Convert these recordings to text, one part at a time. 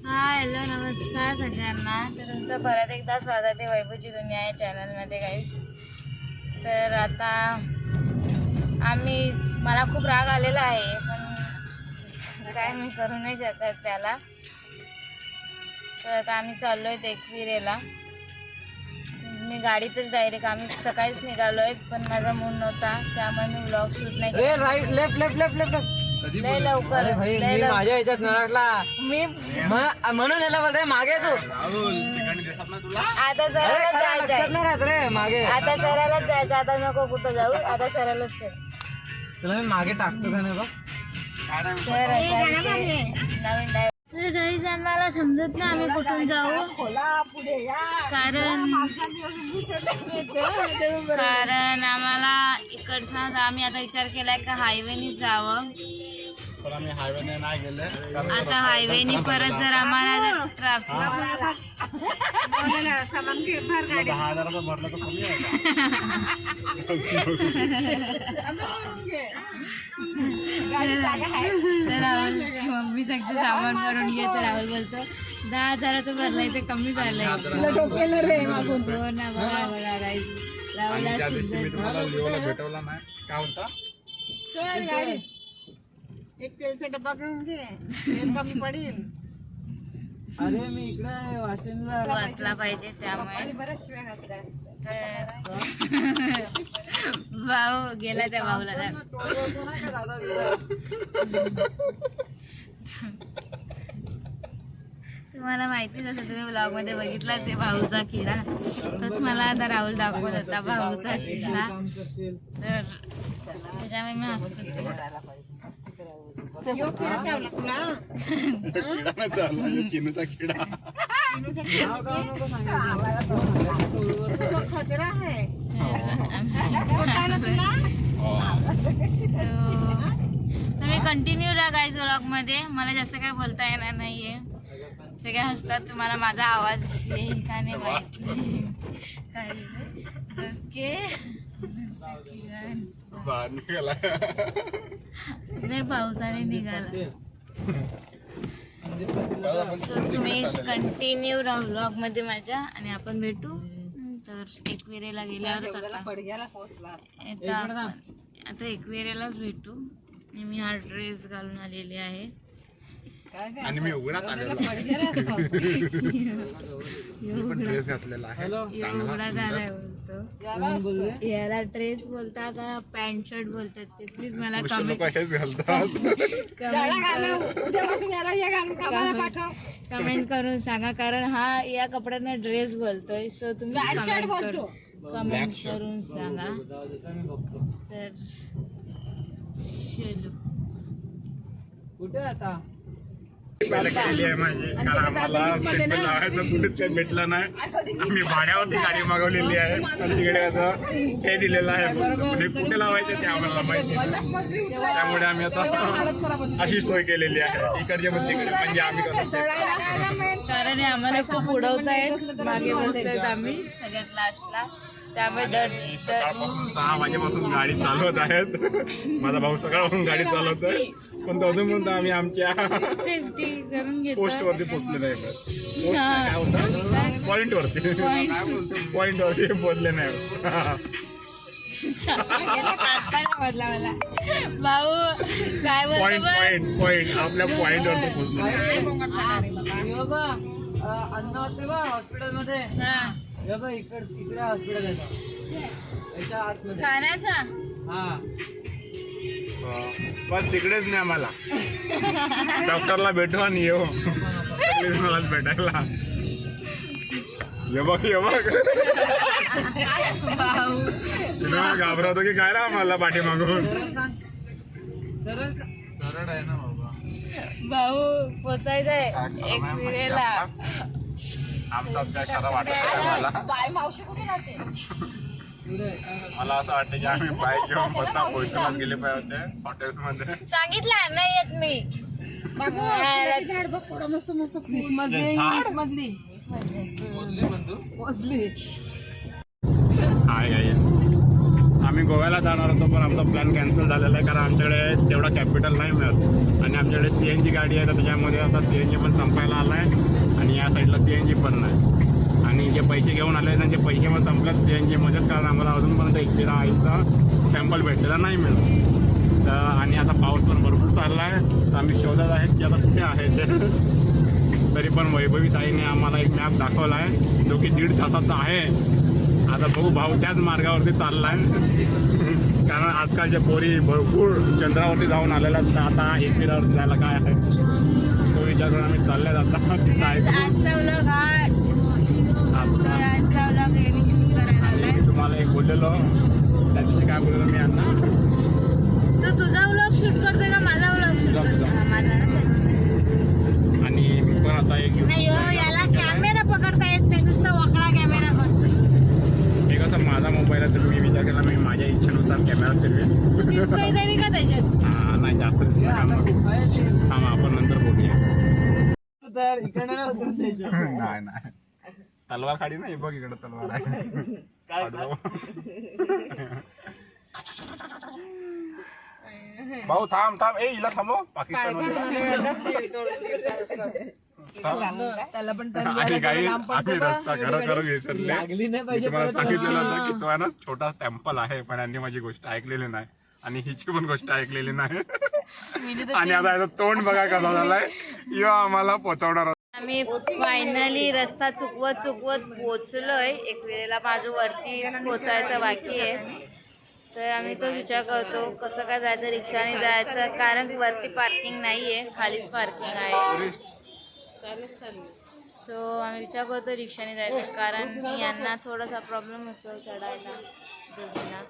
Hello नमस्कार सगळ्यांना. तर तुमचं परत एकदा स्वागत आहे वैभवची दुनिया या चॅनलमध्ये गाईज. तर आता मला खूप राग आलेला आहे, पण काय मी करू नाही शकत त्याला. तर आता आम्ही चाललो आहे एकविरेला. मी गाडीतच डायरेक्ट आम्ही सकाळीच निघालो आहे, पण माझा मूड नव्हता त्यामुळे मी ब्लॉग शूट नाही केला. Right left left left left लय लवकर माझ्या ह्याच्यात नरटला मी म्हणून याला बोलतोय मागे तू आता सरळच जायचं नाही राहत रे मागे. आता सरळच जायचं. आता नको कुठं जाऊ, आता सरळच चल. तुला मी मागे टाकतो का नाही बघ. तर नवीन तर गाईज आम्हाला समजत नाही आम्ही कुठून जाऊ, कारण आम्हाला इकडचा आम्ही आता विचार केलाय का हायवेनी जावं, पण आम्ही हायवेने नाही गेले. आता हायवेनी परत जर आम्हाला ट्रॅफिक 10,000 भरलं तर कमी आहे. तर राहुलची मम्मी सांगते सामान भरून घे, तर राहुल बोलतो 10,000चं भरलंय ते कमी झालंय. हो ना, बघा बघा गाईज आणि त्या दिवशी मी राहुल तुम्हाला लिओला भेटवला नाही. काय म्हणता? एक तेलचा डब्बा घेऊन घे, तेल कमी पडेल. अरे मी इकडे वाशिमला वाचला पाहिजे त्यामुळे. बरंच शिवाय घातल्या असत्या. भाऊ गेला त्या भाऊला. तुम्हाला माहितीच असं, तुम्ही ब्लॉग मध्ये बघितलाच आहे भाऊचा किडा. तर मला आता राहुल दाखवत होता भाऊचा किडा, तर त्याच्यामुळे मी हसत होते. यो किडा चावला तुला? किडा नाही चालला, हे चिनूचा किडा. तो खतरा आहे. तो चावला तुला? तुम्ही कंटिन्यू राहा गाईज व्लॉग मध्ये. मला जास्त काय बोलता येणार नाहीये. सगळे हसतात, तुम्हाला माझा आवाज येईल का नाही माहिती. बाहेर निघाला. नाही पावसाने निघाला. तुम्ही कंटिन्यू राहा व्लॉग मध्ये माझ्या, आणि आपण भेटू तर एकविरेला गेल्यावर. आता एकविरेलाच भेटू. मी हा ड्रेस घालून आलेली आहे आणि मी उघडाच आलेलो. पण ड्रेस घातलेला आहे एवढा झालाय बोलतो. याला ड्रेस बोलता का पॅन्ट शर्ट बोलतात ते प्लीज मला कमेंट हेच घालतात. कमेंट करून सांगा, कारण हा या कपड्यांना ड्रेस बोलतोय. सो तुम्ही कमेंट करून सांगा. तर चलो कुठे आता केली आहे माझी, कारण आम्हाला सिंपल लावायचं कुठेच काही भेटलं नाही. आम्ही भाड्यावरती गाडी मागवलेली आहे, आणि तिकडे असं हे दिलेलं आहे, म्हणजे कुठे लावायचं ते आम्हाला माहिती नाही. त्यामुळे आम्ही आता अशी सोय केलेली आहे इकडच्या पण तिकडे, म्हणजे आम्ही कसं, कारण हे आम्हाला खूप उडवतायत. मागे बसतोय आम्ही सगळ्यात लास्टला, त्यामुळे आणि सकाळपासून 6 वाजेपासून गाडी चालवत आहेत. माझा भाऊ सकाळपासून गाडी चालवतोय, पण अजून म्हणतो आम्ही आमच्या सेफ्टी करून घेतो. पोस्ट वरती पोहोचले नाही. काय होतं, पॉइंट वरती पोहोचले नाही. मला भाऊ काय पॉइंट आपल्या पॉइंट वरती पोहोचले नाही. अन्न होते बा हॉस्पिटल मध्ये. इकडे हॉस्पिटल आहे त्याच्या आतमध्ये खाण्याचा. हा बस तिकडेच नाही आम्हाला. डॉक्टरला भेटू आणि येऊ सगळेच मलाच भेटायला. ये बघ भाऊ सिनेमा घाबरवतो की काय रा आम्हाला पाठीमागून. सरळ आहे ना बाबा. भाऊ पोचायचंय एकविरेला. आमचाच काय खरं वाटत नाही मला. मावशी कुठे राहते? मला असं वाटतं की आम्ही बाईक घेऊन पत्ता पोहोचलाच गेले पाहिजे होते हॉटेलमध्ये. सांगितलं नाही येत मी. झाड बघ थोडं मस्त मस्त मधली. हाय गाईस, आम्ही गोव्याला जाणार होतो पण आमचा प्लॅन कॅन्सल झालेला आहे कारण आमच्याकडे तेवढा कॅपिटल नाही मिळत आणि आमच्याकडे CNG गाडी आहे तर त्याच्यामध्ये आता CNG पण संपायला आला आहे आणि या साईडला CNG पण नाही आणि जे पैसे घेऊन आले त्यांचे पैसे पण संपलेत CNGमध्येच कारण आम्हाला अजूनपर्यंत एकविरा आईचा सॅम्पल भेटलेला नाही मिळत तर आणि आता पाऊस पण भरपूर चालला आहे तर आम्ही शोधत आहे की आता कुठे आहे ते तरी पण वैभवी ताईने आम्हाला एक मॅप दाखवला आहे जो की 1.5 तासाचा आहे आता बघू भाऊ त्याच मार्गावरती चालला आहे कारण आजकालच्या पोरी भरपूर चंद्रावरती जाऊन आलेल्या असतात आता एकविरावरती जायला काय आहे तो विचार करून आम्ही चालले जाता तिचा आजचा व्लॉग आजचा व्लॉग मी शूट करायला लागलाय. मी तुम्हाला एक बोललेलो त्या दिवशी काय बोललेलो मी यांना तर तुझा व्लॉग शूट करतोय का माझा व्लॉग शूट करतोय माझा आणि मी पण आता एक नाही हो, याला कॅमेरा पकडता येत नाही नुसता वाकडा कॅमेरा करतोय. हे कसं माझा मोबाईल आहे तर मी विचार केला मी माझ्या इच्छेनुसार कॅमेरा फिरवेन तू दिसतोय तरी का त्याच्यात नाही जास्त दिसलं थांबा आपण नंतर बोलूया तर इकडे नाही उतरून द्यायचं. नाही नाही तलवार खाडी नाही बघ इकडे तलवार आहे भाऊ थांब थांब ए हिला थांबव पाकिस्तान त्याला पण आणि काही आम्ही रस्ता खरं विसरले लागली नाही मी पाहिजे तुम्हाला सांगितलेलं होतं की तो आहे ना छोटा टेम्पल आहे पण यांनी माझी गोष्ट ऐकलेली नाही आणि हिची पण गोष्ट ऐकलेली नाही आणि आता याचं तोंड बघा कसा झालाय यो आम्हाला पोचवणार होता. आम्ही फायनली रस्ता चुकवत पोचलोय एक वेळेला माझं वरती पोचायचं बाकी आहे तर आम्ही तो विचार करतो कसं काय जायचं रिक्षाने जायचं कारण वरती पार्किंग नाही आहे खालीच पार्किंग आहे सो आम्ही विचार करतो रिक्षाने जायचं कारण यांना थोडासा प्रॉब्लेम होतो चढायला दोघींना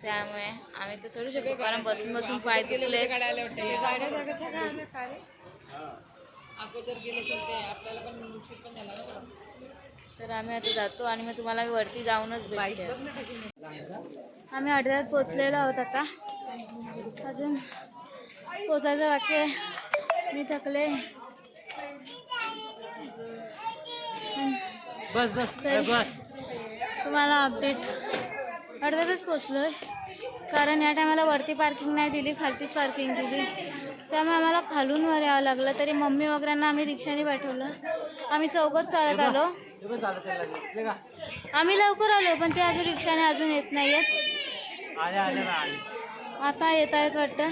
त्यामुळे आम्ही तर चढू शकतो कारण बसून पाय दुखले तर आम्ही आता जातो आणि मग तुम्हाला वरती जाऊनच भेटेल. आम्ही अर्ध्यात पोचलेलो आहोत आता अजून पोचायचं बाकी आहे मी थकले बस बस तरी बस तुम्हाला अपडेट अर्ध्यातच पोचलोय कारण या टायमाला वरती पार्किंग नाही दिली खालतीच पार्किंग दिली त्यामुळे आम्हाला खालून वर यावं लागलं तरी मम्मी वगैरेंना आम्ही रिक्षाने पाठवलं आम्ही चौघच चालत आलो आम्ही लवकर आलो पण ते अजून रिक्षाने अजून येत नाही आता येत आहेत वाटतं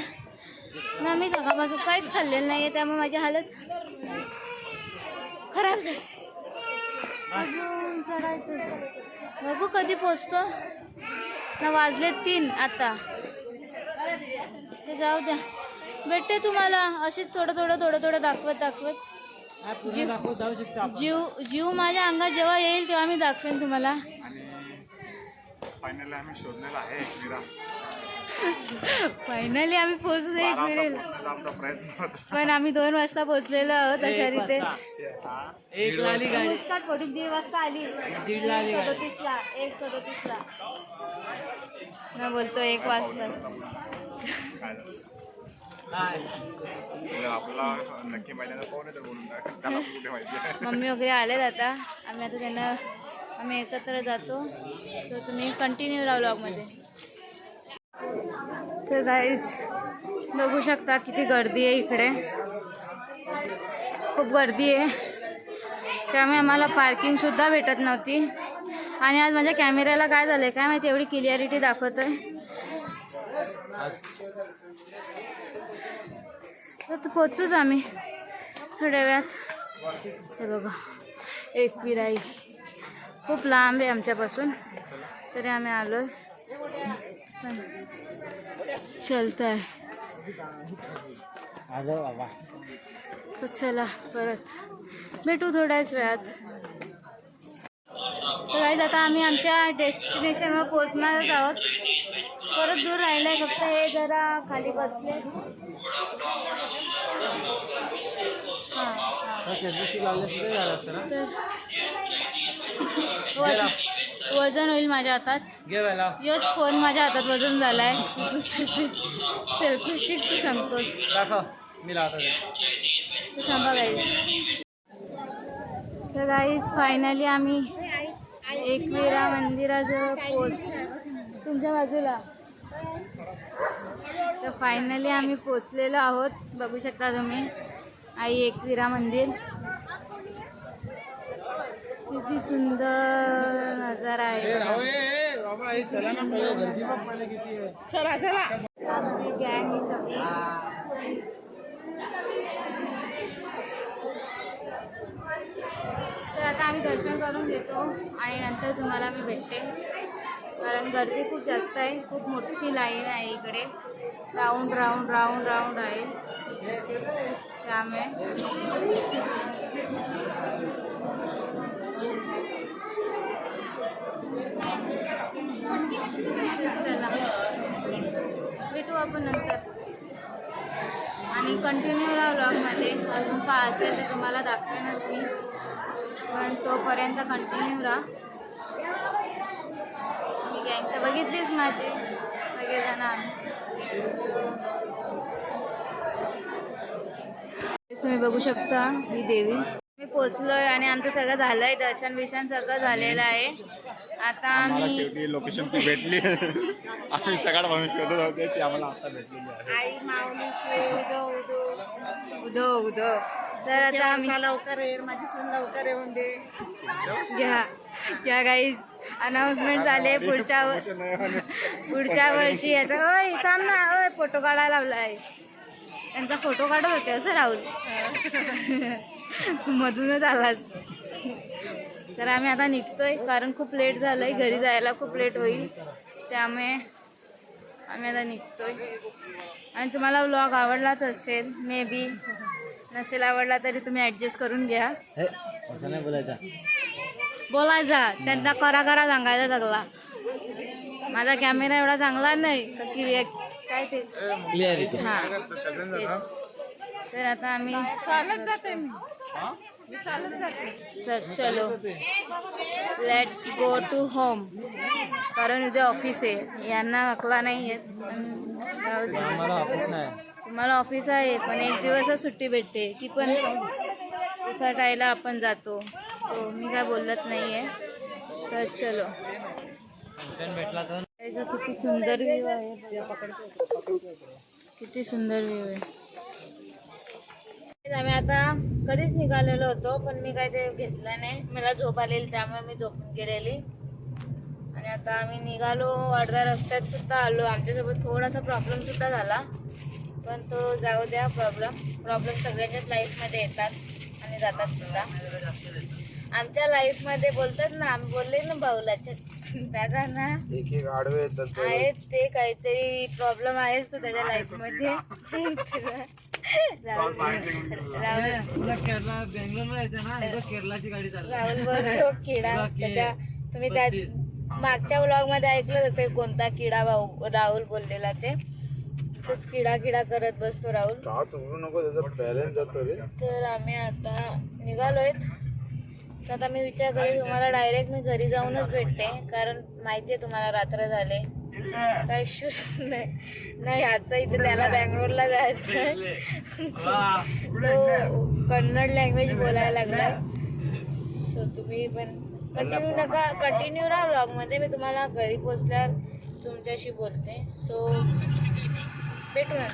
ना मी सकाळपासून काहीच खाल्लेलं नाही आहे त्यामुळे माझी हालत खराब झाली अजून चढायचं बघू कधी पोचतो ना वाजले 3 आता ते जाऊ द्या भेटते तुम्हाला अशीच थोडं दाखवत जीव माझ्या अंगात जेव्हा येईल तेव्हा मी दाखवेन तुम्हाला फायनली आम्ही शोधलेला आहे एकविरा फायनली आम्ही पोहोचलो एक मिळेल आमचा प्रयत्न होता पण आम्ही 2 वाजता पोहोचलेलो आहोत अशा रीते एक लाली गाडी मुस्काट 1:30 वाजता आली 1:30 ला आली गाडी 1:37 ला ना बोलतो 1 वाजता आपला नक्की महिन्याचा फोन आहे तर बोलून त्याला कुठे माहिती मम्मी वगैरे आलेत आता आम्ही एकत्र जातो सो तुम्ही कंटिन्यू राहा व्लॉगमध्ये तर गाईज बघू शकता किती गर्दी आहे इकडे खूप गर्दी आहे त्यामुळे आम्हाला पार्किंगसुद्धा भेटत नव्हती आणि आज माझ्या कॅमेऱ्याला काय झालं आहे काय माहिती एवढी क्लिअरिटी दाखवत आहे तर पोचूच आम्ही थोड्या वेळात हे बघा एकविराई खूप लांब आहे आमच्यापासून तरी आम्ही आलो चलत आहे तर चला परत भेटू थोड्याच वेळात तर गाईज आता आम्ही आमच्या डेस्टिनेशनवर पोहोचणारच आहोत परत दूर राहिलं आहे फक्त हे जरा खाली बसले वजन होईल माझ्या हातात योच फोन माझ्या हातात वजन झालाय सेल्फी स्टिक तू सांगतोस मी लावतो थांबा गाईज तर गाईज फायनली आम्ही एकविरा मंदिराजवळ पोच तुमच्या बाजूला. तर फायनली आम्ही पोचलेलो आहोत. बघू शकता तुम्ही आई एकविरा मंदिर. किती सुंदर नजारा आहे. चला चला. आमची गँग ही सगळी. तर आता आम्ही दर्शन करून घेतो आणि नंतर तुम्हाला मी भेटते. कारण गर्दी खूप जास्त आहे. खूप मोठी लाईन आहे इकडे. राऊंड राऊंड राऊंड राऊंड आहे. त्यामुळे चला भेटू आपण नंतर. आणि कंटिन्यू राहा व्लॉगमध्ये. अजून काय असेल ते तुम्हाला दाखवेनच मी, पण तोपर्यंत कंटिन्यू राहा. मी गँग तर बघितलीच माझी सगळेजण आम्ही. तुम्ही बघू शकता ही देवी. मी पोचलोय आणि आमचं सगळं झालंय. दर्शन बिर्शन सगळं झालेलं आहे. आता आम्ही शेवटी लोकेशन ती भेटली. आम्ही सकाळ म्हणून शोधत होते ती आम्हाला आता भेटलेली आहे. आई माऊलीचे उदो उदो. उदो उदो. तर आता आम्ही लवकर ये, माझी सून लवकर येऊन दे. घ्या गाईज. अनाउन्समेंट झाले पुढच्या वर्षी याचा. ओय थांब ना. ओय फोटो काढायला लावलाय. त्यांचा फोटो काढत होते असं राहुल. मधूनच आलाच. तर आम्ही आता निघतोय कारण खूप लेट झालंय. घरी जायला खूप लेट होईल. त्यामुळे आम्ही आता निघतोय. आणि तुम्हाला व्लॉग आवडलाच असेल. मे बी नसेल आवडला तरी तुम्ही ॲडजस्ट करून घ्या. असं नाही बोलायचं. बोलायचा त्यांना करा करा सांगायचा सगळा. माझा कॅमेरा एवढा चांगला नाही की काय ते क्लिअरिटी. हां तेच. तर आता आम्ही चालत जाते. तर चलो लेट्स गो टू होम. कारण उद्या ऑफिस आहे. यांना अकला नाही येत. आम्हाला ऑफिस नाही. तुम्हाला ऑफिस आहे पण एक दिवसच सुट्टी भेटते. ती पण उसाटायला आपण जातो. सो मी काय बोलत नाही आहे. तर चलो. भेटला तर किती सुंदर व्ह्यू आहे. किती सुंदर व्ह्यू आहे. आम्ही आता कधीच निघालेलो होतो पण मी काय ते घेतलं नाही. मला झोप आलेली त्यामुळे मी झोपून गेलेली. आणि आता आम्ही निघालो. अर्ध्या रस्त्यात सुद्धा आलो. आमच्यासोबत थोडासा प्रॉब्लेम सुद्धा झाला पण तो जाऊ द्या. प्रॉब्लेम सगळ्यांच्याच लाईफमध्ये येतात आणि जातात सुद्धा. आमच्या लाईफमध्ये बोलतात ना. आम्ही बोलले ना भाऊलाच्या दादा ना एक एक आडवे येतात. आहेत ते काहीतरी प्रॉब्लेम आहेच तो त्याच्या लाईफमध्ये. तुला केरला बेंगलोरला यायचं ना. एकदा केरलाची गाडी चालली. राहुल बोलतो किडा. त्याच्या तुम्ही त्या मागच्या व्लॉग मध्ये ऐकलं असेल कोणता किडा राहुल बोललेला. ते तोच किडा किडा करत बसतो राहुल. नको त्याचा बॅलन्स जातो रे. तर आम्ही आता निघालोय. तर आता मी विचार करेन तुम्हाला डायरेक्ट मी घरी जाऊनच भेटते. कारण माहिती आहे तुम्हाला रात्र झाले. काय इश्यूज नाही ह्याचा. इथे त्याला बँगलोरला जायचं. तो कन्नड लँग्वेज बोलायला लागला. सो तुम्ही पण कंटिन्यू राहा व्लॉगमध्ये. मी तुम्हाला घरी पोचल्यावर तुमच्याशी बोलते. सो भेटू ना.